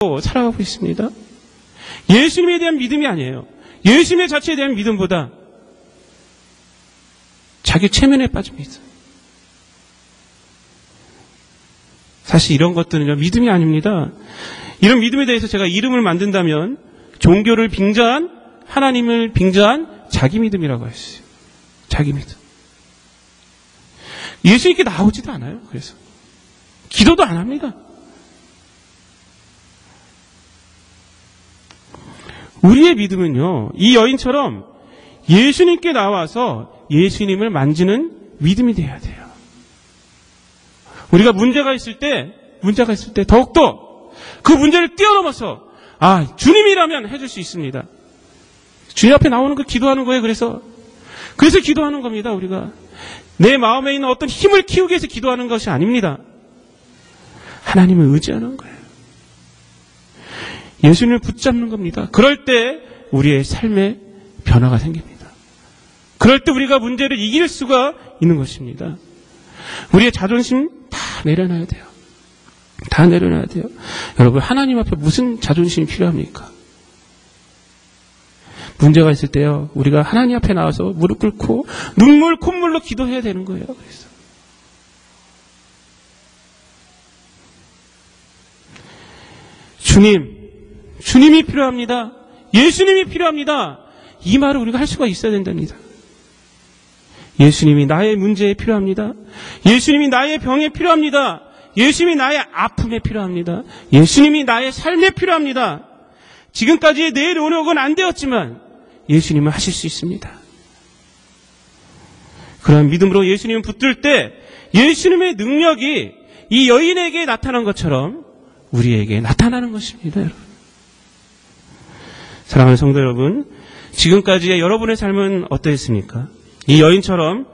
살아가고 있습니다. 예수님에 대한 믿음이 아니에요. 예수님의 자체에 대한 믿음보다 자기 체면에 빠집니다. 사실 이런 것들은요, 믿음이 아닙니다. 이런 믿음에 대해서 제가 이름을 만든다면 종교를 빙자한, 하나님을 빙자한 자기 믿음이라고 했어요. 자기 믿음. 예수님께 나오지도 않아요. 그래서 기도도 안 합니다. 우리의 믿음은요, 이 여인처럼 예수님께 나와서 예수님을 만지는 믿음이 돼야 돼요. 우리가 문제가 있을 때 더욱더 그 문제를 뛰어넘어서 주님이라면 해줄 수 있습니다. 주님 앞에 나오는 거 기도하는 거예요. 그래서 기도하는 겁니다. 우리가 내 마음에 있는 어떤 힘을 키우기 위해서 기도하는 것이 아닙니다. 하나님을 의지하는 거예요. 예수님을 붙잡는 겁니다. 그럴 때 우리의 삶에 변화가 생깁니다. 그럴 때 우리가 문제를 이길 수가 있는 것입니다. 우리의 자존심 다 내려놔야 돼요. 다 내려놔야 돼요. 여러분, 하나님 앞에 무슨 자존심이 필요합니까? 문제가 있을 때요, 우리가 하나님 앞에 나와서 무릎 꿇고 눈물, 콧물로 기도해야 되는 거예요. 그래서 주님이 필요합니다. 예수님이 필요합니다. 이 말을 우리가 할 수가 있어야 된답니다. 예수님이 나의 문제에 필요합니다. 예수님이 나의 병에 필요합니다. 예수님이 나의 아픔에 필요합니다. 예수님이 나의 삶에 필요합니다. 지금까지의 내 노력은 안 되었지만 예수님은 하실 수 있습니다. 그런 믿음으로 예수님을 붙들 때 예수님의 능력이 이 여인에게 나타난 것처럼 우리에게 나타나는 것입니다. 여러분. 사랑하는 성도 여러분, 지금까지의 여러분의 삶은 어떠했습니까? 이 여인처럼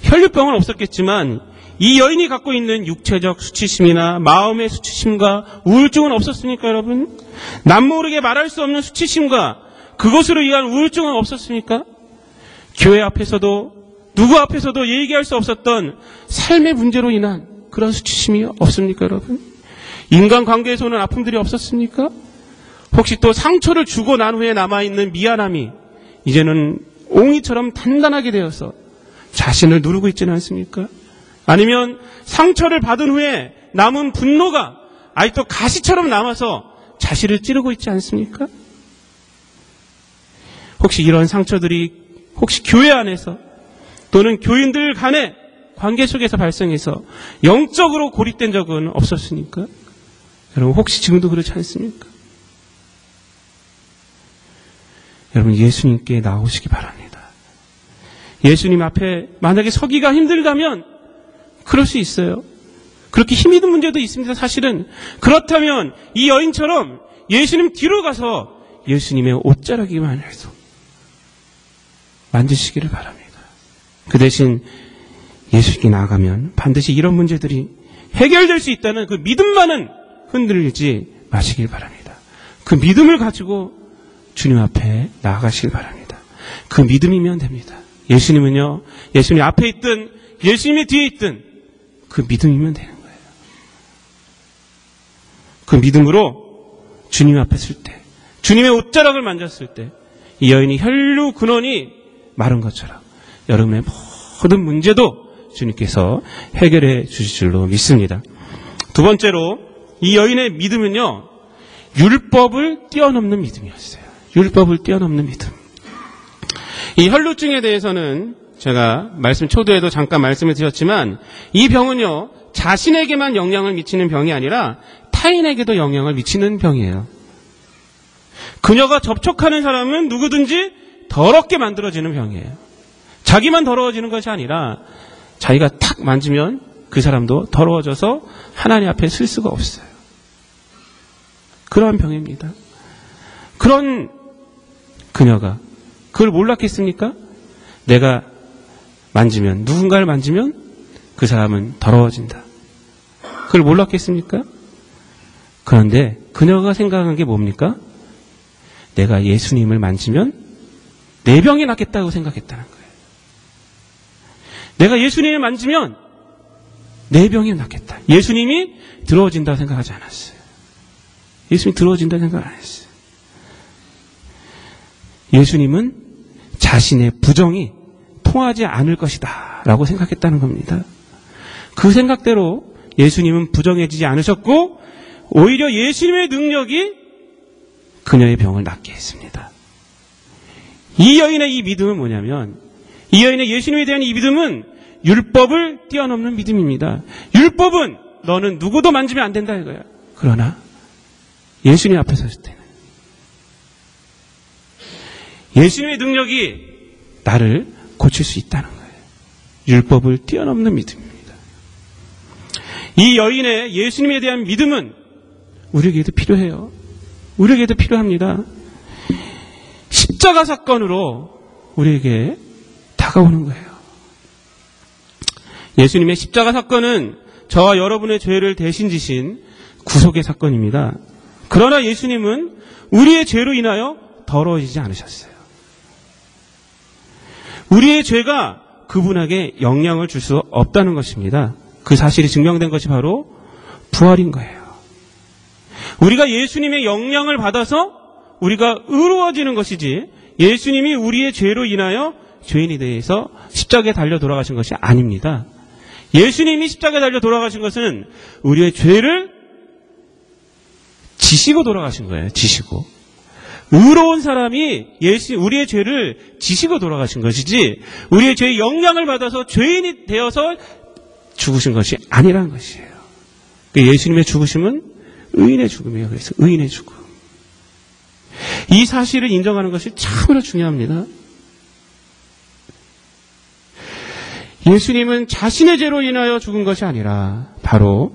혈류병은 없었겠지만 이 여인이 갖고 있는 육체적 수치심이나 마음의 수치심과 우울증은 없었습니까, 여러분? 남모르게 말할 수 없는 수치심과 그것으로 인한 우울증은 없었습니까? 교회 앞에서도 누구 앞에서도 얘기할 수 없었던 삶의 문제로 인한 그런 수치심이 없습니까, 여러분? 인간관계에서는 아픔들이 없었습니까? 혹시 또 상처를 주고 난 후에 남아있는 미안함이 이제는 옹이처럼 단단하게 되어서 자신을 누르고 있지는 않습니까? 아니면 상처를 받은 후에 남은 분노가 아직도 가시처럼 남아서 자신을 찌르고 있지 않습니까? 혹시 이런 상처들이 혹시 교회 안에서 또는 교인들 간의 관계 속에서 발생해서 영적으로 고립된 적은 없었습니까? 여러분, 혹시 지금도 그렇지 않습니까? 여러분, 예수님께 나오시기 바랍니다. 예수님 앞에 만약에 서기가 힘들다면 그럴 수 있어요. 그렇게 힘이 든 문제도 있습니다. 사실은. 그렇다면 이 여인처럼 예수님 뒤로 가서 예수님의 옷자락이만 해서 만지시기를 바랍니다. 그 대신 예수님께 나아가면 반드시 이런 문제들이 해결될 수 있다는 그 믿음만은 흔들리지 마시길 바랍니다. 그 믿음을 가지고 주님 앞에 나아가시길 바랍니다. 그 믿음이면 됩니다. 예수님은요, 예수님 앞에 있든 예수님의 뒤에 있든 그 믿음이면 되는 거예요. 그 믿음으로 주님 앞에 설 때, 주님의 옷자락을 만졌을 때 이 여인이 혈류 근원이 마른 것처럼 여러분의 모든 문제도 주님께서 해결해 주실 줄로 믿습니다. 두 번째로 이 여인의 믿음은요, 율법을 뛰어넘는 믿음이었어요. 율법을 뛰어넘는 믿음. 이 혈루증에 대해서는 제가 말씀 초두에도 잠깐 말씀을 드렸지만 이 병은요, 자신에게만 영향을 미치는 병이 아니라 타인에게도 영향을 미치는 병이에요. 그녀가 접촉하는 사람은 누구든지 더럽게 만들어지는 병이에요. 자기만 더러워지는 것이 아니라 자기가 탁 만지면 그 사람도 더러워져서 하나님 앞에 설 수가 없어요. 그러한 병입니다. 그런 그녀가 그걸 몰랐겠습니까? 내가 만지면, 누군가를 만지면 그 사람은 더러워진다. 그걸 몰랐겠습니까? 그런데 그녀가 생각한 게 뭡니까? 내가 예수님을 만지면 내 병이 낫겠다고 생각했다는 거예요. 내가 예수님을 만지면 내 병이 낫겠다. 예수님이 더러워진다고 생각하지 않았어요. 예수님이 들어진다는 생각 안 했어요. 예수님은 자신의 부정이 통하지 않을 것이다 라고 생각했다는 겁니다. 그 생각대로 예수님은 부정해지지 않으셨고 오히려 예수님의 능력이 그녀의 병을 낫게 했습니다. 이 여인의 이 믿음은 뭐냐면, 이 여인의 예수님에 대한 이 믿음은 율법을 뛰어넘는 믿음입니다. 율법은 너는 누구도 만지면 안 된다 이거야. 그러나 예수님 앞에 섰을 때는 예수님의 능력이 나를 고칠 수 있다는 거예요. 율법을 뛰어넘는 믿음입니다. 이 여인의 예수님에 대한 믿음은 우리에게도 필요해요. 우리에게도 필요합니다. 십자가 사건으로 우리에게 다가오는 거예요. 예수님의 십자가 사건은 저와 여러분의 죄를 대신 지신 구속의 사건입니다. 그러나 예수님은 우리의 죄로 인하여 더러워지지 않으셨어요. 우리의 죄가 그분에게 영향을 줄 수 없다는 것입니다. 그 사실이 증명된 것이 바로 부활인 거예요. 우리가 예수님의 영향을 받아서 우리가 의로워지는 것이지, 예수님이 우리의 죄로 인하여 죄인이 대해서 십자가에 달려 돌아가신 것이 아닙니다. 예수님이 십자가에 달려 돌아가신 것은 우리의 죄를 지시고 돌아가신 거예요. 지시고. 의로운 사람이 우리의 죄를 지시고 돌아가신 것이지, 우리의 죄의 영향을 받아서 죄인이 되어서 죽으신 것이 아니라는 것이에요. 예수님의 죽으심은 의인의 죽음이에요. 그래서 의인의 죽음. 이 사실을 인정하는 것이 참으로 중요합니다. 예수님은 자신의 죄로 인하여 죽은 것이 아니라 바로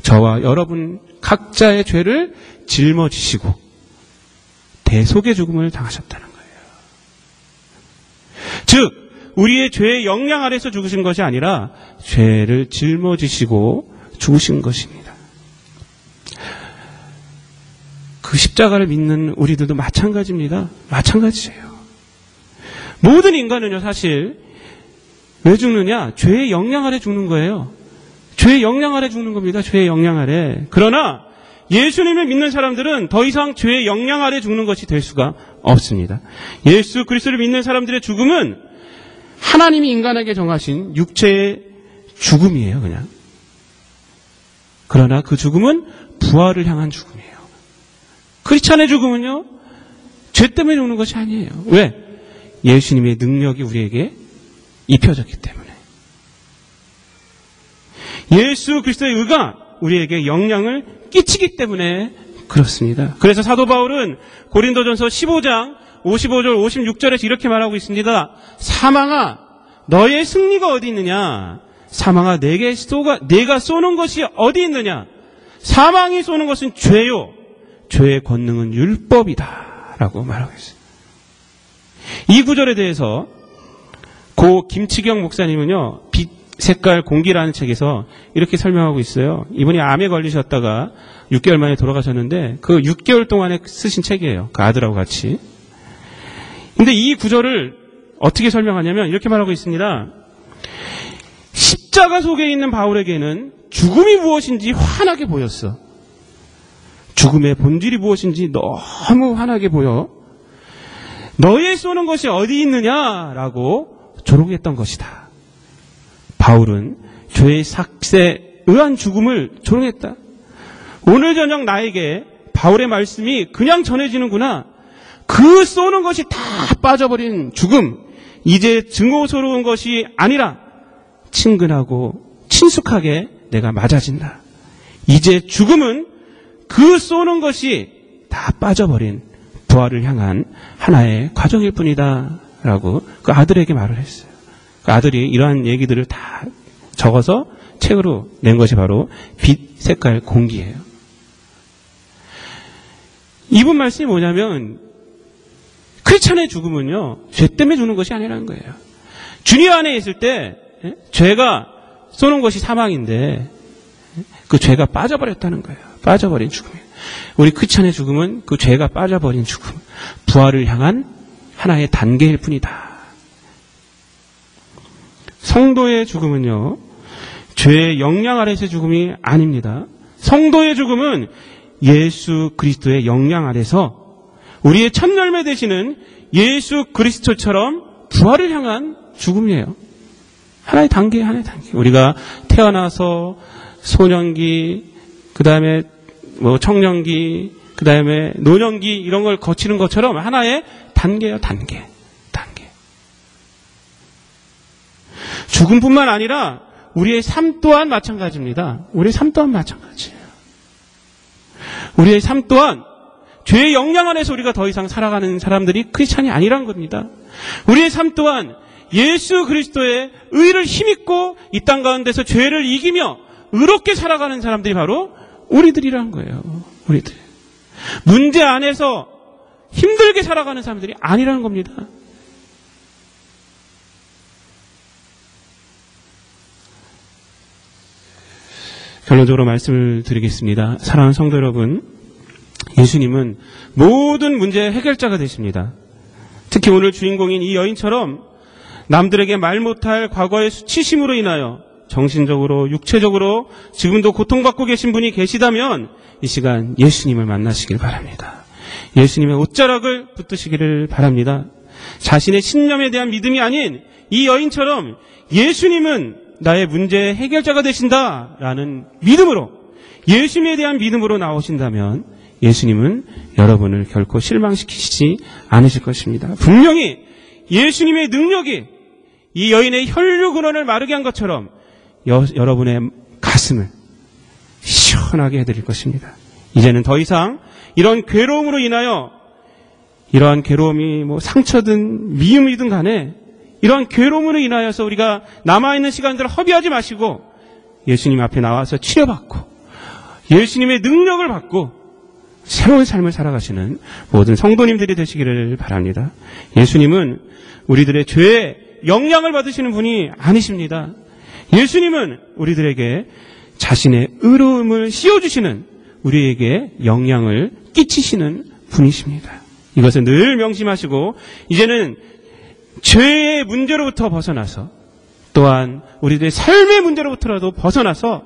저와 여러분 각자의 죄를 짊어지시고 대속의 죽음을 당하셨다는 거예요. 즉 우리의 죄의 영향 아래서 죽으신 것이 아니라 죄를 짊어지시고 죽으신 것입니다. 그 십자가를 믿는 우리들도 마찬가지입니다. 마찬가지예요. 모든 인간은요, 사실 왜 죽느냐? 죄의 영향 아래 죽는 거예요. 죄의 영향 아래 죽는 겁니다. 죄의 영향 아래. 그러나 예수님을 믿는 사람들은 더 이상 죄의 영향 아래 죽는 것이 될 수가 없습니다. 예수 그리스도를 믿는 사람들의 죽음은 하나님이 인간에게 정하신 육체의 죽음이에요, 그냥. 그러나 그 죽음은 부활을 향한 죽음이에요. 크리스찬의 죽음은요, 죄 때문에 죽는 것이 아니에요. 왜? 예수님의 능력이 우리에게 입혀졌기 때문에. 예수 그리스도의 의가 우리에게 영향을 끼치기 때문에 그렇습니다. 그래서 사도 바울은 고린도전서 15장 55절 56절에서 이렇게 말하고 있습니다. 사망아, 너의 승리가 어디 있느냐? 사망아, 내가 쏘는 것이 어디 있느냐? 사망이 쏘는 것은 죄요, 죄의 권능은 율법이다 라고 말하고 있어요. 이 구절에 대해서 고 김치경 목사님은요, 빛 색깔 공기라는 책에서 이렇게 설명하고 있어요. 이분이 암에 걸리셨다가 6개월 만에 돌아가셨는데 그 6개월 동안에 쓰신 책이에요. 그 아들하고 같이. 근데 이 구절을 어떻게 설명하냐면 이렇게 말하고 있습니다. 십자가 속에 있는 바울에게는 죽음이 무엇인지 환하게 보였어. 죽음의 본질이 무엇인지 너무 환하게 보여. 너의 쏘는 것이 어디 있느냐라고 조롱했던 것이다. 바울은 죄의 삭세에 의한 죽음을 조롱했다. 오늘 저녁 나에게 바울의 말씀이 그냥 전해지는구나. 그 쏘는 것이 다 빠져버린 죽음, 이제 증오스러운 것이 아니라 친근하고 친숙하게 내가 맞아진다. 이제 죽음은 그 쏘는 것이 다 빠져버린 부활을 향한 하나의 과정일 뿐이다 라고 그 아들에게 말을 했어요. 그 아들이 이러한 얘기들을 다 적어서 책으로 낸 것이 바로 빛 색깔 공기예요. 이분 말씀이 뭐냐면 크리스찬의 죽음은요, 죄 때문에 죽는 것이 아니라는 거예요. 주님 안에 있을 때 죄가 쏘는 것이 사망인데 그 죄가 빠져버렸다는 거예요. 빠져버린 죽음이에요. 우리 크리스찬의 죽음은 그 죄가 빠져버린 죽음, 부활을 향한 하나의 단계일 뿐이다. 성도의 죽음은요, 죄의 영향 아래서의 죽음이 아닙니다. 성도의 죽음은 예수 그리스도의 영향 아래서 우리의 첫 열매 되시는 예수 그리스도처럼 부활을 향한 죽음이에요. 하나의 단계, 하나의 단계. 우리가 태어나서 소년기, 그 다음에 청년기, 그 다음에 노년기 이런 걸 거치는 것처럼 하나의 단계요, 단계. 죽음뿐만 아니라 우리의 삶 또한 마찬가지입니다. 우리의 삶 또한 마찬가지예요. 우리의 삶 또한 죄의 영향 안에서 우리가 더 이상 살아가는 사람들이 크리스찬이 아니란 겁니다. 우리의 삶 또한 예수 그리스도의 의를 힘입고 이 땅 가운데서 죄를 이기며 의롭게 살아가는 사람들이 바로 우리들이란 거예요. 우리들. 문제 안에서 힘들게 살아가는 사람들이 아니라는 겁니다. 결론적으로 말씀을 드리겠습니다. 사랑하는 성도 여러분, 예수님은 모든 문제의 해결자가 되십니다. 특히 오늘 주인공인 이 여인처럼 남들에게 말 못할 과거의 수치심으로 인하여 정신적으로, 육체적으로 지금도 고통받고 계신 분이 계시다면 이 시간 예수님을 만나시길 바랍니다. 예수님의 옷자락을 붙드시기를 바랍니다. 자신의 신념에 대한 믿음이 아닌 이 여인처럼 예수님은 나의 문제의 해결자가 되신다라는 믿음으로, 예수님에 대한 믿음으로 나오신다면 예수님은 여러분을 결코 실망시키시지 않으실 것입니다. 분명히 예수님의 능력이 이 여인의 혈류 근원을 마르게 한 것처럼 여러분의 가슴을 시원하게 해드릴 것입니다. 이제는 더 이상 이런 괴로움으로 인하여, 이러한 괴로움이 상처든 미움이든 간에 이러한 괴로움으로 인하여서 우리가 남아있는 시간들을 허비하지 마시고 예수님 앞에 나와서 치료받고 예수님의 능력을 받고 새로운 삶을 살아가시는 모든 성도님들이 되시기를 바랍니다. 예수님은 우리들의 죄에 영향을 받으시는 분이 아니십니다. 예수님은 우리들에게 자신의 의로움을 씌워주시는, 우리에게 영향을 끼치시는 분이십니다. 이것을 늘 명심하시고 이제는 죄의 문제로부터 벗어나서, 또한 우리들의 삶의 문제로부터라도 벗어나서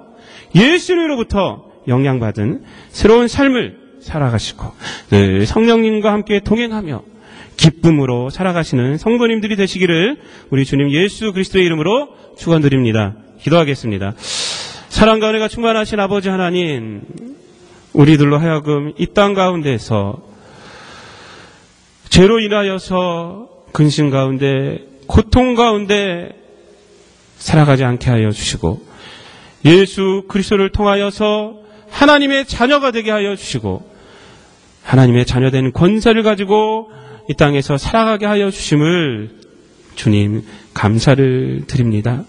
예수님으로부터 영향받은 새로운 삶을 살아가시고 늘 성령님과 함께 동행하며 기쁨으로 살아가시는 성도님들이 되시기를 우리 주님 예수 그리스도의 이름으로 축원드립니다. 기도하겠습니다. 사랑과 은혜가 충만하신 아버지 하나님, 우리들로 하여금 이 땅 가운데서 죄로 인하여서 근심 가운데, 고통 가운데 살아가지 않게 하여 주시고 예수 그리스도를 통하여서 하나님의 자녀가 되게 하여 주시고 하나님의 자녀된 권세를 가지고 이 땅에서 살아가게 하여 주심을 주님 감사를 드립니다.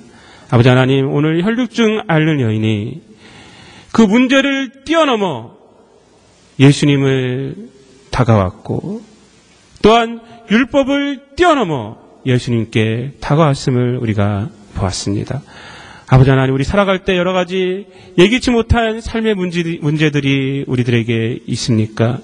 아버지 하나님, 오늘 혈육증 앓는 여인이 그 문제를 뛰어넘어 예수님을 다가왔고 또한 율법을 뛰어넘어 예수님께 다가왔음을 우리가 보았습니다. 아버지 하나님, 우리 살아갈 때 여러 가지 예기치 못한 삶의 문제들이 우리들에게 있습니까?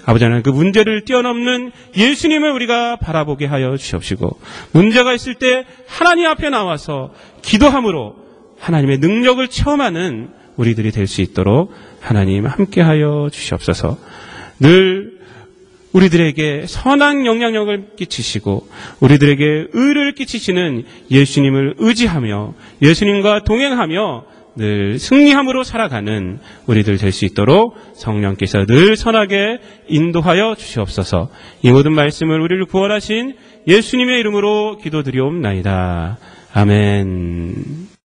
아버지 하나님, 그 문제를 뛰어넘는 예수님을 우리가 바라보게 하여 주시옵시고, 문제가 있을 때 하나님 앞에 나와서 기도함으로 하나님의 능력을 체험하는 우리들이 될 수 있도록 하나님 함께하여 주시옵소서. 늘 우리들에게 선한 영향력을 끼치시고 우리들에게 의를 끼치시는 예수님을 의지하며 예수님과 동행하며 늘 승리함으로 살아가는 우리들 될 수 있도록 성령께서 늘 선하게 인도하여 주시옵소서. 이 모든 말씀을 우리를 구원하신 예수님의 이름으로 기도드리옵나이다. 아멘.